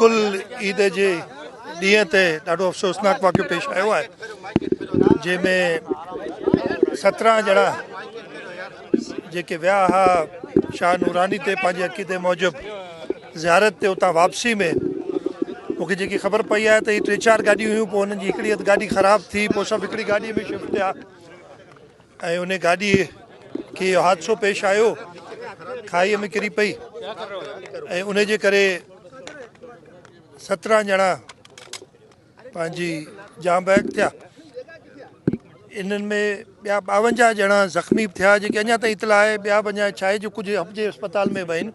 उल ईद जे ॾींहं ते ॾाढो अफ़सोसनाक वाक़ियो पेश आयो आहे, जंहिंमें 17 ॼणा जेके विया हुआ शाह नूरानी ते पंहिंजे अक़ीदे मूजिबि ज़ियारत ते उतां वापसी में मूंखे जेकी ख़बर पई आहे त हीअ 3-4 गाॾियूं हुयूं, पोइ हुननि जी हिकिड़ी अधु गाॾी ख़राबु थी, पोइ सभु हिकिड़ी गाॾीअ में शिफ्ट थिया ऐं उन गाॾीअ खे इहो हादिसो पेश आयो, खाईअ में किरी पई ऐं उन जे करे 17 ॼणा पंहिंजी जाम बैग थिया। इन्हनि में ॿिया 52 ॼणा ज़ख़्मी थिया, जेके अञा ताईं इतला आहे। ॿिया 50 छा आहे जो कुझु हफ़्जे अस्पताल में विया आहिनि।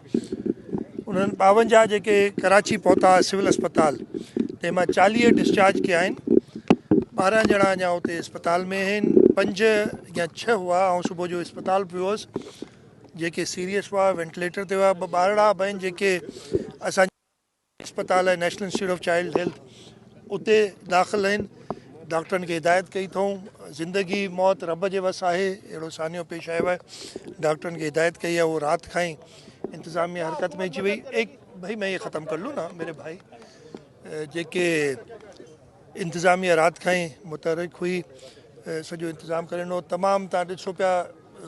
उन्हनि 52 जेके कराची पहुता सिविल अस्पताल, तंहिंमां 40 डिस्चार्ज कया आहिनि। 12 ॼणा अञा उते अस्पताल में आहिनि, 5 या 6 हुआ ऐं सुबुह जो अस्पताल पियो हुअसि, जेके सीरियस हुआ वेंटिलेटर ते हुआ। 2 ॿारड़ा बि आहिनि जेके असांजे अस्पताल आहे national institute of child health, उते दाख़िल आहिनि। डॉक्टरनि खे हिदायत कई अथऊं, ज़िंदगी मौत रब जे वस आहे, अहिड़ो सानियो पेश आयो आहे। डॉक्टरनि खे हिदायत कई आहे, उहो राति खां ई इंतज़ामिया हरकत में अची वई। भाई मैं ये ख़त्म कर लूँ ना मेरे भाई, जेके इंतज़ामिया राति खां ई मुतहरिक हुई, सॼो इंतज़ाम करे ॾिनो। तमामु तव्हां ॾिसो पिया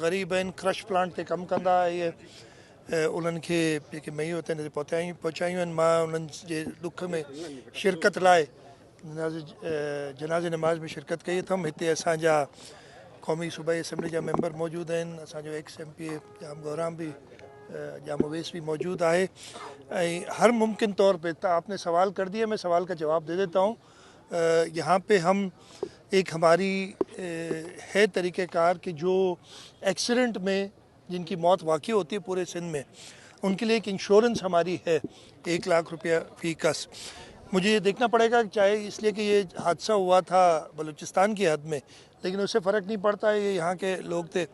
ग़रीब आहिनि, क्रश प्लांट ते कमु कंदा इहे, उन्हनि खे जेके मयूं हुते पहुचायूं आहिनि। मां उन्हनि जे ॾुख में शिरकत लाइ जनाज़े नमाज़ में शिरकत कई अथमि। हिते असांजा क़ौमी सूबाई असैम्बली जा मेंबर मौजूदु आहिनि, असांजो एक्स MP जाम गौराम भी जाम उवैस भी मौजूद आहे। ऐं हर मुमकिन तौर पे आपने सवाल कर दिया, मैं सवाल का जवाब दे देता हूँ। यहाँ पे हम एक हमारी है तरीक़ेकार कि जो एक्सीडेंट में जिनकी मौत वाक़ई होती है पूरे सिंध में, उनके लिए एक इंश्योरेंस हमारी है 1 लाख रुपया फी कस। मुझे ये देखना पड़ेगा, चाहे इसलिए कि ये हादसा हुआ था बलूचिस्तान की हद में, लेकिन उससे फ़र्क नहीं पड़ता, ये यहाँ के लोग थे,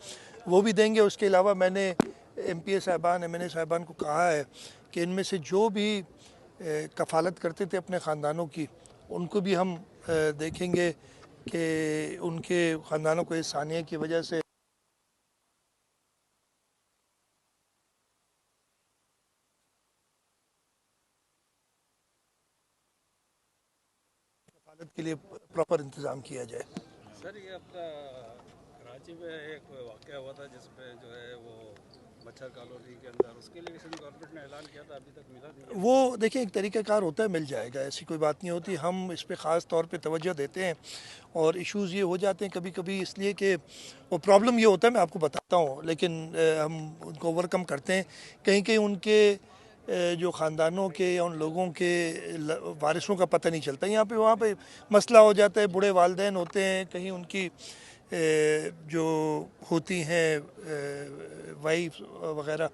वो भी देंगे। उसके अलावा मैंने MPA साहिबान MNA साहिबान को कहा है कि इनमें से जो भी कफ़ालत करते थे अपने ख़ानदानों की, उनको भी हम देखेंगे कि उनके ख़ानदानों को इस सानिया की वजह से कफ़ालत के लिए प्रॉपर इंतज़ाम किया जाए। सर, ये आपका कराची में एक वाक़या हुआ था जिसमें जो है वो मच्छर कॉलोनी के अंदर, उसके लिए सिंध गवर्नमेंट ने ऐलान किया था, अभी तक मिला नहीं। वो देखिए एक तरीक़ाकार होता है, मिल जाएगा, ऐसी कोई बात नहीं होती। हम इस पे ख़ास तौर पे तवज्जो देते हैं और इश्यूज़ ये हो जाते हैं कभी कभी इसलिए कि वो प्रॉब्लम ये होता है, मैं आपको बताता हूँ, लेकिन हम उनको ओवरकम करते हैं। कहीं कहीं उनके जो ख़ानदानों के या उन लोगों के वारिसों का पता नहीं चलता। यहाँ पे वहाँ पे मसला हो जाता है, बूढ़े वालिदैन होते हैं, कहीं उनकी जो होती हैं वाइफ वगैरह,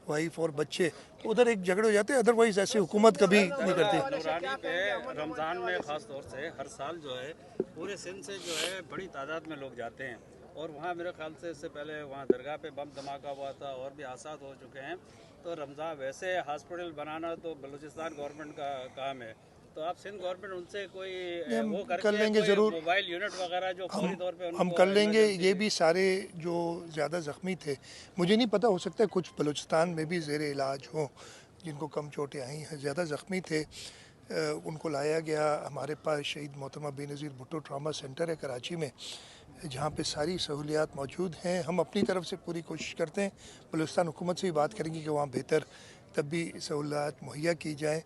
वाइफ और बच्चे, तो उधर एक झगड़े हो जाते हैं। अदरवाइज ऐसे हुकूमत कभी नहीं करती। नूरानी पे रमज़ान में ख़ास तौर से हर साल जो है पूरे सिंध से जो है बड़ी तादाद में लोग जाते हैं, और वहाँ मेरे ख्याल से इससे पहले वहाँ दरगाह पे बम धमाका हुआ था और भी हादसात हो चुके हैं। तो रमज़ान वैसे हॉस्पिटल बनाना तो बलूचिस्तान गवर्नमेंट का काम है, तो आप सिंध गवर्नमेंट उनसे कोई वो कर लेंगे ज़रूर, मोबाइल यूनिट वगैरह जो फौरी तौर पे हम कर लेंगे। ये भी सारे जो ज़्यादा ज़ख्मी थे, मुझे नहीं पता, हो सकता है कुछ बलूचिस्तान में भी ज़ेर इलाज हों जिनको कम चोटें आई हैं। ज़्यादा ज़ख्मी थे, उनको लाया गया। हमारे पास शहीद मोहतरमा बेनज़ीर भुट्टो ट्रामा सेंटर है कराची में, जहाँ पे सारी सहूलियात मौजूद हैं। हम अपनी तरफ से पूरी कोशिश करते हैं, बलूचिस्तान हुकूमत से भी बात करेंगे कि वहाँ बेहतर तब भी सहूलियात मुहैया की जाए।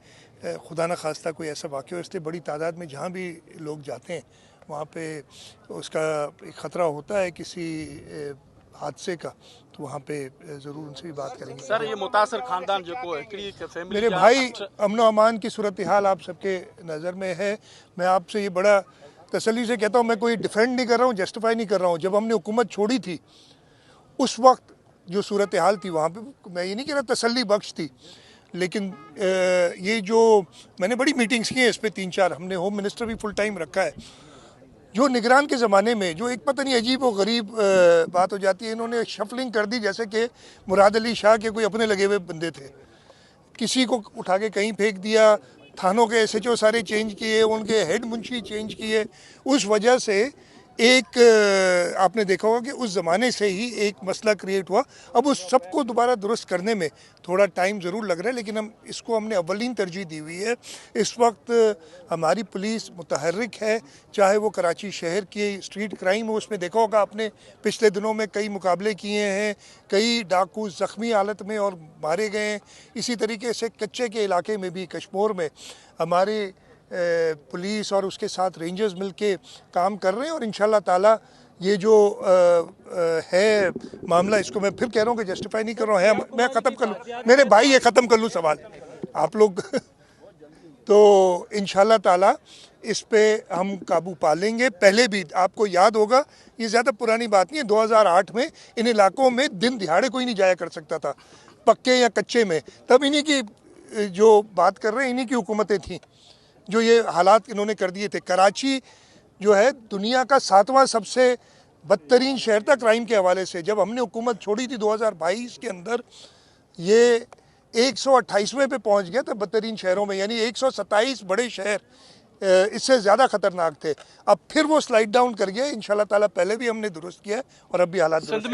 खुदा न खास्ता कोई ऐसा वाक़या हो, इसलिए बड़ी तादाद में जहाँ भी लोग जाते हैं वहाँ पे उसका एक ख़तरा होता है किसी हादसे का, तो वहाँ पे ज़रूर उनसे भी बात करेंगे। सर, ये मुतासर खानदान जो को मेरे भाई, अमन अमान की सूरत हाल आप सबके नज़र में है। मैं आपसे ये बड़ा तसल्ली से कहता हूँ, मैं कोई डिफेंड नहीं कर रहा हूँ, जस्टिफाई नहीं कर रहा हूँ। जब हमने हुकूमत छोड़ी थी उस वक्त जो सूरत हाल थी वहाँ पे, मैं ये नहीं कह रहा तसल्ली बख्श थी, लेकिन ये जो मैंने बड़ी मीटिंग्स की हैं इस पे 3-4, हमने होम मिनिस्टर भी फुल टाइम रखा है। जो निगरान के ज़माने में जो एक पता नहीं अजीब और गरीब बात हो जाती है, इन्होंने शफलिंग कर दी जैसे कि मुराद अली शाह के कोई अपने लगे हुए बंदे थे। किसी को उठा के कहीं फेंक दिया, थानों के SHO सारे चेंज किए, उनके हेड मुंशी चेंज किए। उस वजह से एक आपने देखा होगा कि उस ज़माने से ही एक मसला क्रिएट हुआ। अब उस सबको दोबारा दुरुस्त करने में थोड़ा टाइम ज़रूर लग रहा है, लेकिन हमने अव्वलीन तरजीह दी हुई है। इस वक्त हमारी पुलिस मुतहर्रिक है, चाहे वो कराची शहर की स्ट्रीट क्राइम हो, उसमें देखा होगा आपने पिछले दिनों में कई मुकाबले किए हैं, कई डाकू ज़ख्मी हालत में और मारे गए हैं। इसी तरीके से कच्चे के इलाके में भी कश्मीर में हमारे पुलिस और उसके साथ रेंजर्स मिलके काम कर रहे हैं, और इंशाल्लाह ताला ये जो है मामला, इसको मैं फिर कह रहा हूँ कि जस्टिफाई नहीं कर रहा हूँ, है मैं ख़त्म कर लूँ मेरे भाई, ये ख़त्म कर लूँ सवाल आप लोग तो इंशाल्लाह ताला इस पे हम काबू पा लेंगे। पहले भी आपको याद होगा, ये ज़्यादा पुरानी बात नहीं है, 2008 में इन इलाकों में दिन दिहाड़े कोई नहीं जाया कर सकता था, पक्के या कच्चे में। तब इन्हीं की जो बात कर रहे हैं, इन्हीं की हुकूमतें थीं जो ये हालात इन्होंने कर दिए थे। कराची जो है दुनिया का 7वां सबसे बदतरीन शहर था क्राइम के हवाले से। जब हमने हुकूमत छोड़ी थी 2022 के अंदर, ये 128वें पे पहुंच गया था बदतरीन शहरों में, यानी 127 बड़े शहर इससे ज़्यादा ख़तरनाक थे। अब फिर वो स्लाइड डाउन कर गया। इंशाल्लाह ताला पहले भी हमने दुरुस्त किया है और अब भी हालात दुरुस्त